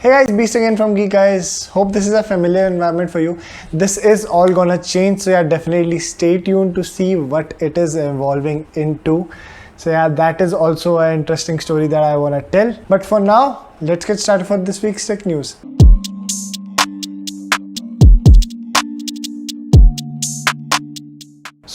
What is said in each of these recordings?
Hey guys, Beast again from Geek Guys. Hope this is a familiar environment for you. This is all gonna change, so yeah, definitely stay tuned to see what it is evolving into. So yeah, that is also an interesting story that I wanna tell. But for now, let's get started for this week's tech news.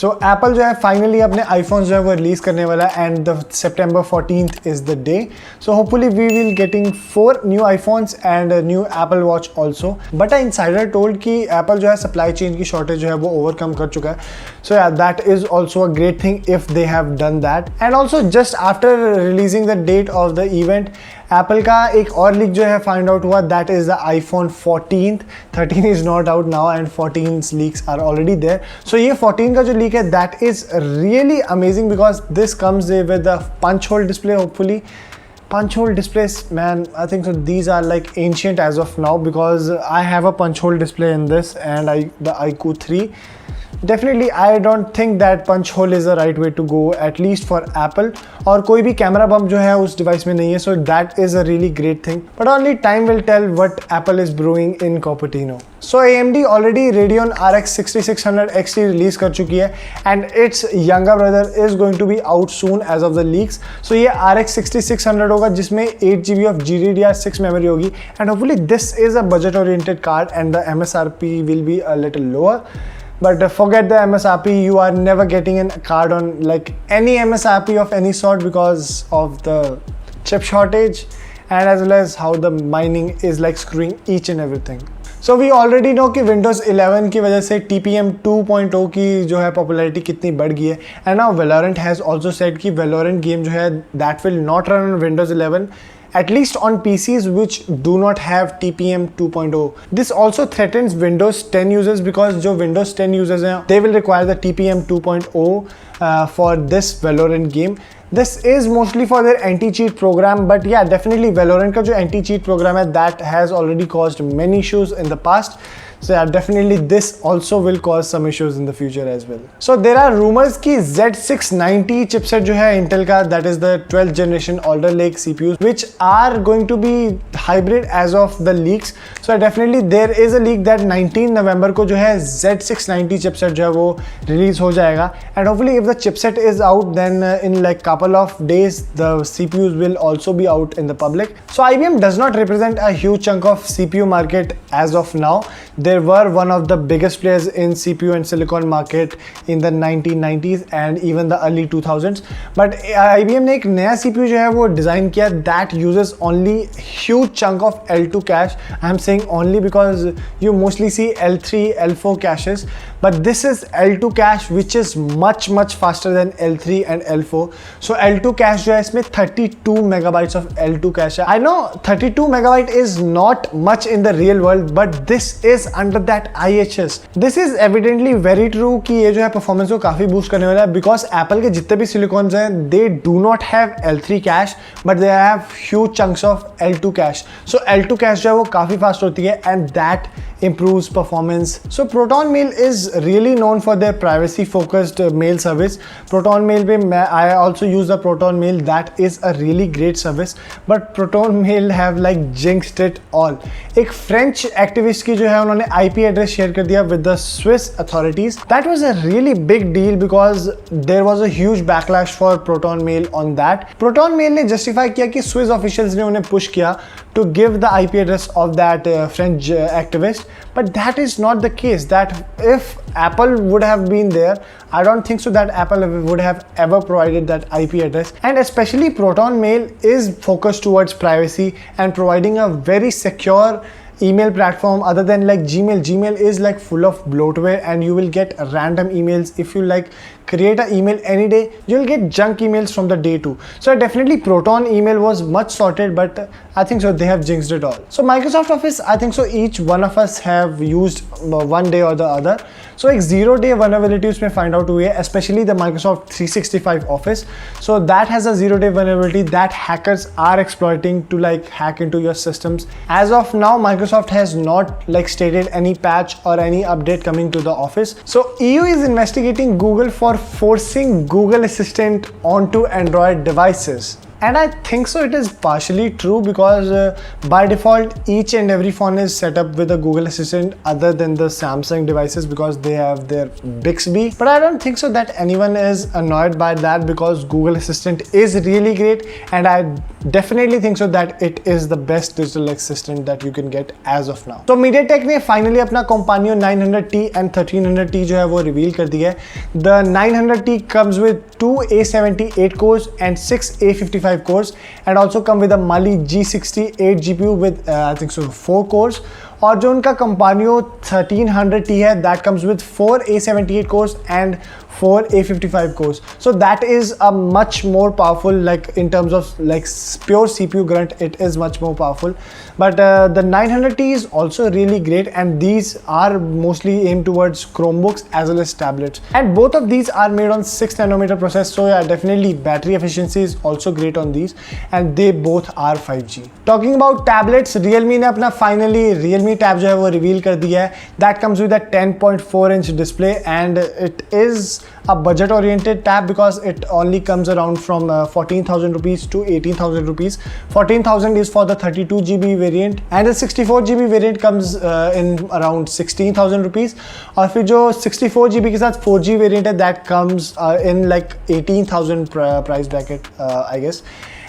So Apple जो है finally अपने iPhones जो है वो release करने वाला है and the September 14th is the day. So hopefully we will getting 4 new iPhones and a new Apple Watch also. But an insider told कि Apple जो है supply chain की shortage जो है वो overcome कर चुका है. So yeah, that is also a great thing if they have done that. And also just after releasing the date of the event, Apple का एक और लीक जो है फाइंड आउट हुआ, that is the iPhone 14. 13 is not out now and 14 leaks are already there. So ये 14 का जो leak है that is really amazing because this comes with a punch hole display. Hopefully punch hole displays, man, I think so these are like ancient as of now because I have a punch hole display in this and the iQOO 3. Definitely I don't think that punch hole is the right way to go, at least for Apple. और कोई भी camera bump जो है उस device में नहीं है, so that is a really great thing. But only time will tell what Apple is brewing in Cupertino. So AMD already Radeon RX 6600 XT release कर चुकी है and its younger brother is going to be out soon as of the leaks. So ये RX 6600 होगा जिसमें 8GB of GDDR6 memory होगी and hopefully this is a budget oriented card and the MSRP will be a little lower. But forget the MSRP, you are never getting a card on like any MSRP of any sort because of the chip shortage and as well as how the mining is like screwing each and everything. So we already know कि Windows 11 की वजह से TPM 2.0 की जो है popularity कितनी बढ़ गई है and now Valorant has also said कि Valorant game जो है that will not run on Windows 11 at least on PCs which do not have TPM 2.0. This also threatens Windows 10 users because जो Windows 10 users हैं they will require the TPM 2.0 for this Valorant game. This is mostly for their anti-cheat program, but yeah, definitely Valorant का जो anti-cheat program है that has already caused many issues in the past. So yeah, definitely this also will cause some issues in the future as well. So there are rumors कि Z690 chipset जो है Intel का, that is the 12th generation Alder Lake CPUs, which are going to be hybrid as of the leaks. So definitely there is a leak that 19 November को जो है Z690 chipset जो है वो release हो जाएगा. And hopefully if the chipset is out, then in like couple of days the CPUs will also be out in the public. So IBM does not represent a huge chunk of CPU market as of now. They were one of the biggest players in CPU and silicon market in the 1990s and even the early 2000s. But IBM ने एक नया CPU जो है वो design किया that uses only huge chunk of L2 cache. I am saying only because you mostly see L3, L4 caches, but this is L2 cache which is much faster than L3 and L4. So L2 cache जो है इसमें 32 megabytes of L2 cache है. I know 32 megabyte is not much in the real world, but this is under that IHS. This is evidently very true कि ये जो है performance को काफी बूस्ट करने वाला है बिकॉज एप्पल के जितने भी सिलिकॉन्स हैं they do not have L3 cache but they have huge chunks of L2 cache. So L2 cache जो है वो काफी फास्ट होती है and that improves performance. So Proton Mail is really known for their privacy focused mail service. Proton Mail पे I also use the Proton Mail, that is a really great service, but Proton Mail have like jinxed it all. एक French activist की जो है उन्होंने IP address share कर दिया with the Swiss authorities. That was a really big deal because there was a huge backlash for Proton Mail on that. Proton Mail ने justify किया कि Swiss officials ने उन्हें push किया to give the IP address of that French activist, but that is not the case. That if Apple would have been there, I don't think so that Apple would have ever provided that IP address. And especially Proton Mail is focused towards privacy and providing a very secure email platform other than like Gmail. Gmail is like full of bloatware and you will get random emails. If you like create an email any day, you'll get junk emails from the day too. So definitely Proton email was much sorted, but I think so they have jinxed it all. So Microsoft Office, I think so each one of us have used one day or the other. So एक 0-day vulnerability उसमें find out हुई है, especially the Microsoft 365 Office. So that has a 0-day vulnerability that hackers are exploiting to like hack into your systems. As of now, Microsoft has not like stated any patch or any update coming to the Office. So EU is investigating Google for forcing Google Assistant onto Android devices. And I think so it is partially true because by default each and every phone is set up with a Google Assistant other than the Samsung devices because they have their Bixby. But I don't think so that anyone is annoyed by that because Google Assistant is really great, and I definitely think so that it is the best digital assistant that you can get as of now. So MediaTek ने finally अपना Companion 900T and 1300T जो है वो reveal कर दिया है. The 900T comes with 2 A78 cores and 6 A55 cores, and also come with a Mali G68 GPU with I think so 4 cores. और जो उनका Companion 1300T है, that comes with 4 A78 cores and 4 A55 cores. So that is a much more powerful, like in terms of like pure CPU grunt, it is much more powerful. But the 900T is also really great, and these are mostly aimed towards Chromebooks as well as tablets. And both of these are made on 6 nanometer process, so yeah, definitely battery efficiency is also great on these, and they both are 5G. Talking about tablets, Realme ने अपना finally Realme Tab जो है वो reveal कर दिया है. That comes with a 10.4 inch display, and it is a budget oriented tab because it only comes around from 14,000 rupees to 18,000 rupees. 14,000 is for the 32GB variant, and the 64GB variant comes in around 16,000 rupees. और फिर जो 64GB के साथ 4G variant है, that comes in like 18,000 price bracket, I guess.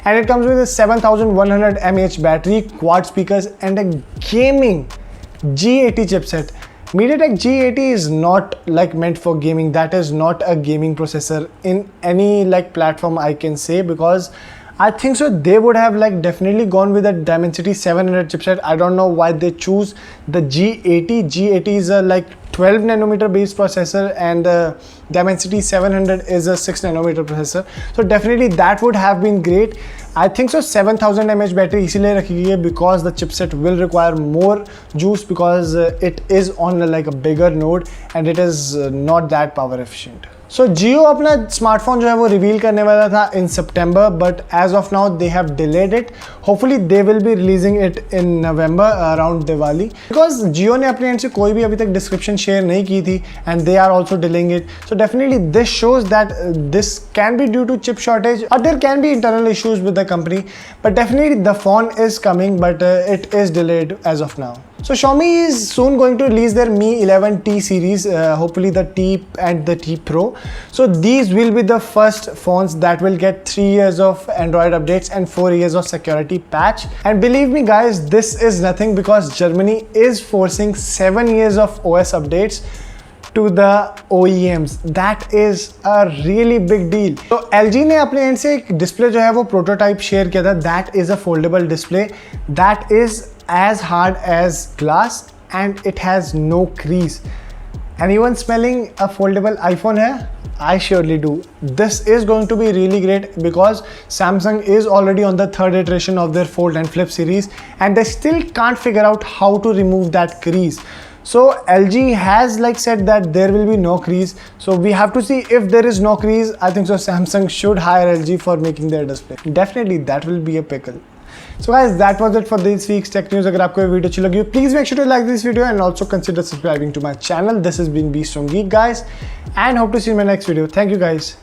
And it comes with a 7100 mAh battery, quad speakers, and a gaming G80 chipset. MediaTek G80 is not like meant for gaming. That is not a gaming processor in any like platform, I can say, because I think so they would have like definitely gone with a Dimensity 700 chipset. I don't know why they choose the G80. G80 is a like 12 nanometer based processor, and Dimensity 700 is a 6 nanometer processor. So definitely that would have been great. I think so 7000 mAh battery इसीलिए रखी गई है because the chipset will require more juice because it is on like a bigger node and it is not that power efficient. So Jio अपना smartphone जो है वो reveal करने वाला था in September, but as of now they have delayed it. Hopefully they will be releasing it in November around Diwali, because Jio ने अपने and से कोई भी अभी तक डिस्क्रिप्शन शेयर नहीं की थी, and they are also delaying it. So definitely this shows that this can be due to chip shortage, or there can be internal issues with the company, but definitely the phone is coming, but it is delayed as of now. So Xiaomi is soon going to release their Mi 11T series, hopefully the T and the T Pro. So these will be the first phones that will get 3 years of Android updates and 4 years of security patch. And believe me guys, this is nothing because Germany is forcing 7 years of OS updates to the OEMs. That is a really big deal. तो LG ने अपने and से एक display जो है वो prototype share किया था. That is a foldable display. That is as hard as glass and it has no crease. Anyone smelling a foldable iPhone here? I surely do. This is going to be really great because Samsung is already on the 3rd iteration of their fold and flip series, and they still can't figure out how to remove that crease. So LG has like said that there will be no crease. So we have to see if there is no crease. I think so Samsung should hire LG for making their display. Definitely that will be a pickle. So guys, that was it for this week's tech news. अगर आपको ये video अच्छी लगी हो, please make sure to like this video and also consider subscribing to my channel. This has been Beast from Geek guys, and hope to see you in my next video. Thank you guys.